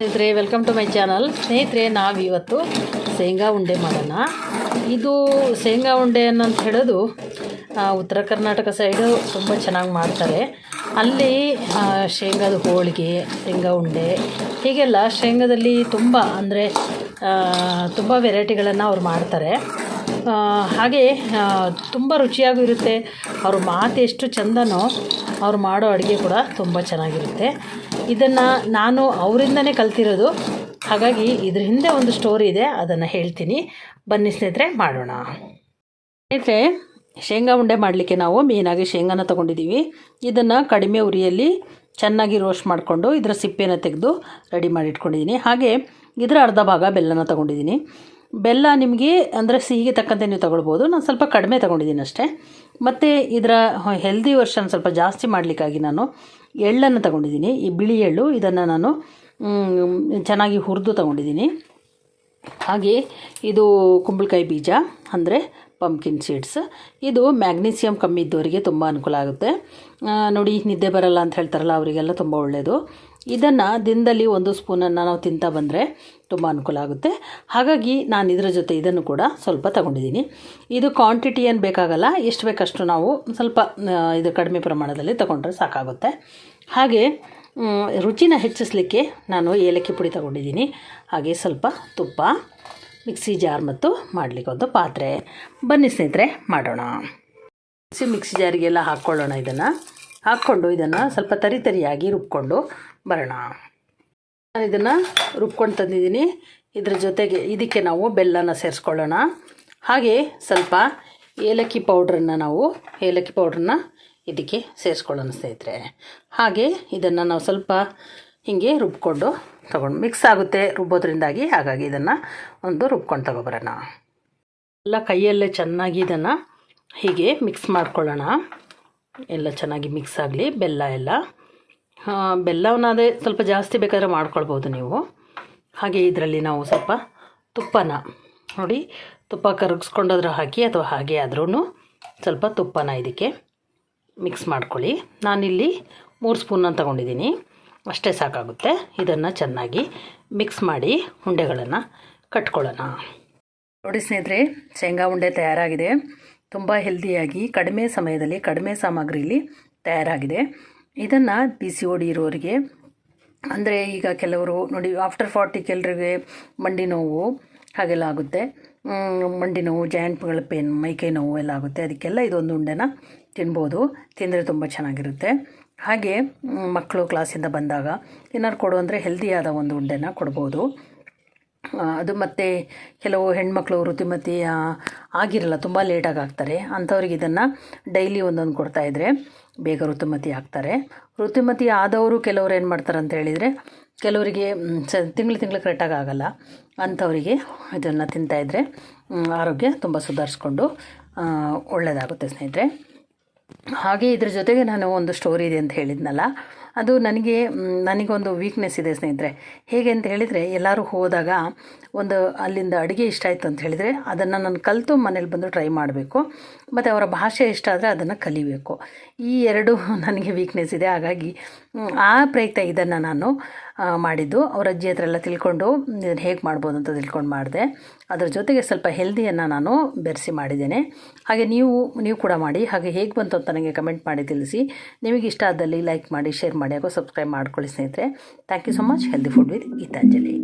ಸ್ನೇಹಿತರೆ, welcome to my channel. ಸ್ನೇಹಿತರೆ, ನಾವಿವತ್ತು ಶೇಂಗಾ ಉಂಡೆ ಮಾಡೋಣ. ಇದು ಶೇಂಗಾ ಉಂಡೆ ಅಂತ ಹೇಳೋದು ಉತ್ತರ ಕರ್ನಾಟಕ ಸೈಡು ತುಂಬ ಚೆನ್ನಾಗಿ ಮಾಡ್ತಾರೆ. ಅಲ್ಲಿ ಶೇಂಗಾದ ಹೋಳಿಗೆ, ಶೇಂಗಾ ಉಂಡೆ ಹೀಗೆಲ್ಲ ಶೇಂಗಾದಲ್ಲಿ ತುಂಬ ಅಂದರೆ ತುಂಬ ವೆರೈಟಿಗಳನ್ನು ಅವ್ರು ಮಾಡ್ತಾರೆ. ಹಾಗೆ ತುಂಬ ರುಚಿಯಾಗೂ ಇರುತ್ತೆ. ಅವ್ರ ಮಾತು ಎಷ್ಟು ಚೆಂದನೋ ಅವ್ರು ಮಾಡೋ ಅಡುಗೆ ಕೂಡ ತುಂಬ ಚೆನ್ನಾಗಿರುತ್ತೆ. ಇದನ್ನು ನಾನು ಅವರಿಂದನೇ ಕಲ್ತಿರೋದು. ಹಾಗಾಗಿ ಇದ್ರ ಹಿಂದೆ ಒಂದು ಸ್ಟೋರಿ ಇದೆ, ಅದನ್ನು ಹೇಳ್ತೀನಿ. ಬನ್ನಿ ಸ್ನೇಹಿತರೆ, ಮಾಡೋಣ. ಸ್ನೇಹಿತರೆ, ಶೇಂಗಾ ಉಂಡೆ ಮಾಡಲಿಕ್ಕೆ ನಾವು ಮೇಯ್ನಾಗಿ ಶೇಂಗಾನ ತೊಗೊಂಡಿದ್ದೀವಿ. ಇದನ್ನು ಕಡಿಮೆ ಉರಿಯಲ್ಲಿ ಚೆನ್ನಾಗಿ ರೋಸ್ಟ್ ಮಾಡಿಕೊಂಡು ಇದರ ಸಿಪ್ಪೆನ ತೆಗೆದು ರೆಡಿ ಮಾಡಿ ಇಟ್ಕೊಂಡಿದ್ದೀನಿ. ಹಾಗೆ ಇದರ ಅರ್ಧ ಭಾಗ ಬೆಲ್ಲನ ತೊಗೊಂಡಿದ್ದೀನಿ. ಬೆಲ್ಲ ನಿಮಗೆ ಅಂದರೆ ಸಿಹಿಗೆ ತಕ್ಕಂತೆ ನೀವು ತೊಗೊಳ್ಬೋದು. ನಾನು ಸ್ವಲ್ಪ ಕಡಿಮೆ ತೊಗೊಂಡಿದ್ದೀನಿ ಅಷ್ಟೇ. ಮತ್ತು ಇದರ ಹೆಲ್ದಿ ವರ್ಷನ್ ಸ್ವಲ್ಪ ಜಾಸ್ತಿ ಮಾಡಲಿಕ್ಕಾಗಿ ನಾನು ಎಳ್ಳನ್ನು ತೊಗೊಂಡಿದ್ದೀನಿ. ಈ ಬಿಳಿ ಎಳ್ಳು, ಇದನ್ನು ನಾನು ಚೆನ್ನಾಗಿ ಹುರಿದು ತೊಗೊಂಡಿದ್ದೀನಿ. ಹಾಗೆ ಇದು ಕುಂಬಳಕಾಯಿ ಬೀಜ ಅಂದರೆ ಪಂಪ್ಕಿನ್ ಸೀಡ್ಸ್. ಇದು ಮ್ಯಾಗ್ನೀಸಿಯಮ್ ಕಮ್ಮಿ ಇದ್ದವರಿಗೆ ತುಂಬ ಅನುಕೂಲ ಆಗುತ್ತೆ. ನೋಡಿ, ನಿದ್ದೆ ಬರಲ್ಲ ಅಂತ ಹೇಳ್ತಾರಲ್ಲ, ಅವರಿಗೆಲ್ಲ ತುಂಬ ಒಳ್ಳೆಯದು. ಇದನ್ನು ದಿನದಲ್ಲಿ 1 ಸ್ಪೂನನ್ನು ನಾವು ತಿಂತಾ ಬಂದರೆ ತುಂಬ ಅನುಕೂಲ ಆಗುತ್ತೆ. ಹಾಗಾಗಿ ನಾನು ಇದರ ಜೊತೆ ಇದನ್ನು ಕೂಡ ಸ್ವಲ್ಪ ತಗೊಂಡಿದ್ದೀನಿ. ಇದು ಕ್ವಾಂಟಿಟಿ ಏನು ಬೇಕಾಗಲ್ಲ, ಎಷ್ಟು ಬೇಕಷ್ಟು ನಾವು ಸ್ವಲ್ಪ ಇದು ಕಡಿಮೆ ಪ್ರಮಾಣದಲ್ಲಿ ತಗೊಂಡ್ರೆ ಸಾಕಾಗುತ್ತೆ. ಹಾಗೆ ರುಚಿನ ಹೆಚ್ಚಿಸಲಿಕ್ಕೆ ನಾನು ಏಲಕ್ಕಿ ಪುಡಿ ತಗೊಂಡಿದ್ದೀನಿ. ಹಾಗೆ ಸ್ವಲ್ಪ ತುಪ್ಪ, ಮಿಕ್ಸಿ ಜಾರ್ ಮತ್ತು ಮಾಡಲಿಕ್ಕೆ ಒಂದು ಪಾತ್ರೆ. ಬನ್ನಿ ಸ್ನೇಹಿತರೆ, ಮಾಡೋಣ. ಮಿಕ್ಸಿ ಜಾರಿಗೆಲ್ಲ ಹಾಕ್ಕೊಳ್ಳೋಣ. ಇದನ್ನು ಹಾಕ್ಕೊಂಡು ಇದನ್ನು ಸ್ವಲ್ಪ ತರಿಯಾಗಿ ರುಬ್ಕೊಂಡು ಬರೋಣ. ನಾನು ಇದನ್ನು ರುಬ್ಕೊಂಡು ತಂದಿದ್ದೀನಿ. ಇದ್ರ ಜೊತೆಗೆ ಇದಕ್ಕೆ ನಾವು ಬೆಲ್ಲನ ಸೇರಿಸ್ಕೊಳ್ಳೋಣ. ಹಾಗೆ ಸ್ವಲ್ಪ ಏಲಕ್ಕಿ ಪೌಡ್ರನ್ನ ಇದಕ್ಕೆ ಸೇರಿಸ್ಕೊಳ್ಳೋಣ ಸ್ನೇಹಿತರೆ. ಹಾಗೆ ಇದನ್ನು ನಾವು ಸ್ವಲ್ಪ ಹೀಗೆ ರುಬ್ಕೊಂಡು ಮಿಕ್ಸ್ ಆಗುತ್ತೆ ರುಬ್ಬೋದ್ರಿಂದಾಗಿ. ಹಾಗಾಗಿ ಇದನ್ನು ಒಂದು ರುಬ್ಕೊಂಡು ತಗೊಬರೋಣ. ಎಲ್ಲ ಕೈಯಲ್ಲೇ ಚೆನ್ನಾಗಿ ಇದನ್ನು ಹೀಗೆ ಮಿಕ್ಸ್ ಮಾಡ್ಕೊಳ್ಳೋಣ. ಎಲ್ಲ ಚೆನ್ನಾಗಿ ಮಿಕ್ಸ್ ಆಗಲಿ. ಬೆಲ್ಲವನ್ನಾದರೆ ಸ್ವಲ್ಪ ಜಾಸ್ತಿ ಬೇಕಾದರೆ ಮಾಡ್ಕೊಳ್ಬೋದು ನೀವು. ಹಾಗೆ ಇದರಲ್ಲಿ ನಾವು ಸ್ವಲ್ಪ ತುಪ್ಪನ ನೋಡಿ, ತುಪ್ಪ ಕರಗಿಸ್ಕೊಂಡಾದ್ರೂ ಹಾಕಿ ಅಥವಾ ಹಾಗೆ ಆದ್ರೂ ಸ್ವಲ್ಪ ತುಪ್ಪನ ಇದಕ್ಕೆ ಮಿಕ್ಸ್ ಮಾಡ್ಕೊಳ್ಳಿ. ನಾನಿಲ್ಲಿ 3 ಸ್ಪೂನನ್ನು ತಗೊಂಡಿದ್ದೀನಿ, ಅಷ್ಟೇ ಸಾಕಾಗುತ್ತೆ. ಇದನ್ನು ಚೆನ್ನಾಗಿ ಮಿಕ್ಸ್ ಮಾಡಿ ಉಂಡೆಗಳನ್ನು ಕಟ್ಕೊಳ್ಳೋಣ. ನೋಡಿ ಸ್ನೇಹಿತರೆ, ಶೇಂಗಾ ಉಂಡೆ ತಯಾರಾಗಿದೆ. ತುಂಬ ಹೆಲ್ದಿಯಾಗಿ ಕಡಿಮೆ ಸಮಯದಲ್ಲಿ ಕಡಿಮೆ ಸಾಮಗ್ರಿಲಿ ತಯಾರಾಗಿದೆ. ಇದನ್ನು PCOD ಇರೋರಿಗೆ, ಅಂದರೆ ಈಗ ಕೆಲವರು ನೋಡಿ ಆಫ್ಟರ್ 40 ಕೆಲವರಿಗೆ ಮಂಡಿ ನೋವು ಹಾಗೆಲ್ಲ ಆಗುತ್ತೆ. ಮಂಡಿ ನೋವು, ಜಾಯಿಂಟ್ಗಳ ಪೇನ್, ಮೈಕೈ ನೋವು ಎಲ್ಲ ಆಗುತ್ತೆ. ಅದಕ್ಕೆಲ್ಲ ಇದೊಂದು ಉಂಡೆನ ತಿನ್ಬೋದು. ತಿಂದರೆ ತುಂಬ ಚೆನ್ನಾಗಿರುತ್ತೆ. ಹಾಗೆ ಮಕ್ಕಳು ಕ್ಲಾಸಿಂದ ಬಂದಾಗ ಏನಾದ್ರು ಕೊಡು ಅಂದರೆ ಹೆಲ್ದಿಯಾದ ಒಂದು ಉಂಡೆನ ಕೊಡ್ಬೋದು. ಅದು ಮತ್ತು ಕೆಲವು ಹೆಣ್ಮಕ್ಳು ಋತುಮತಿ ಆಗಿರಲ್ಲ, ತುಂಬ ಲೇಟಾಗಿ ಆಗ್ತಾರೆ. ಅಂಥವ್ರಿಗೆ ಇದನ್ನು ಡೈಲಿ ಒಂದೊಂದು ಕೊಡ್ತಾಯಿದ್ರೆ ಬೇಗ ಋತುಮತಿ ಆಗ್ತಾರೆ. ಋತುಮತಿ ಆದವರು ಕೆಲವ್ರು ಏನು ಮಾಡ್ತಾರೆ ಅಂತ ಹೇಳಿದರೆ, ಕೆಲವರಿಗೆ ತಿಂಗಳು ಕರೆಕ್ಟಾಗಿ ಆಗಲ್ಲ. ಅಂಥವರಿಗೆ ಇದನ್ನು ತಿಂತಾಯಿದ್ರೆ ಆರೋಗ್ಯ ತುಂಬ ಸುಧಾರಿಸ್ಕೊಂಡು ಒಳ್ಳೆಯದಾಗುತ್ತೆ ಸ್ನೇಹಿತರೆ. ಹಾಗೆ ಇದ್ರ ಜೊತೆಗೆ ನಾನು ಒಂದು ಸ್ಟೋರಿ ಇದೆ ಅಂತ ಹೇಳಿದ್ನಲ್ಲ, ಅದು ನನಗೊಂದು ವೀಕ್ನೆಸ್ ಇದೆ ಸ್ನೇಹಿತರೆ. ಹೇಗೆ ಅಂತ ಹೇಳಿದರೆ, ಎಲ್ಲರೂ ಹೋದಾಗ ಒಂದು ಅಲ್ಲಿಂದ ಅಡುಗೆ ಇಷ್ಟ ಆಯಿತು ಅಂತ ಹೇಳಿದರೆ ಅದನ್ನು ನಾನು ಕಲಿತು ಮನೇಲಿ ಬಂದು ಟ್ರೈ ಮಾಡಬೇಕು. ಮತ್ತು ಅವರ ಭಾಷೆ ಇಷ್ಟ ಆದರೆ ಅದನ್ನು ಕಲಿಬೇಕು. ಈ 2 ನನಗೆ ವೀಕ್ನೆಸ್ ಇದೆ. ಹಾಗಾಗಿ ಆ ಪ್ರಯುಕ್ತ ಇದನ್ನು ನಾನು ಮಾಡಿದ್ದು. ಅವ್ರ ಅಜ್ಜಿ ಹತ್ರ ಎಲ್ಲ ತಿಳ್ಕೊಂಡು ಇದನ್ನು ಹೇಗೆ ಮಾಡ್ಬೋದು ಅಂತ ತಿಳ್ಕೊಂಡು ಮಾಡಿದೆ. ಅದರ ಜೊತೆಗೆ ಸ್ವಲ್ಪ ಹೆಲ್ದಿಯನ್ನು ನಾನು ಬೆರೆಸಿ ಮಾಡಿದ್ದೇನೆ. ಹಾಗೆ ನೀವು ಕೂಡ ಮಾಡಿ. ಹಾಗೆ ಹೇಗೆ ಬಂತು ಅಂತ ನನಗೆ ಕಮೆಂಟ್ ಮಾಡಿ ತಿಳಿಸಿ. ನಿಮಗೆ ಇಷ್ಟ ಆದಲ್ಲಿ ಲೈಕ್ ಮಾಡಿ, ಶೇರ್ ಮಾಡಿ, ಹಾಗೂ ಸಬ್ಸ್ಕ್ರೈಬ್ ಮಾಡ್ಕೊಳ್ಳಿ ಸ್ನೇಹಿತರೆ. Thank you so much. Healthy food with Geetanjali.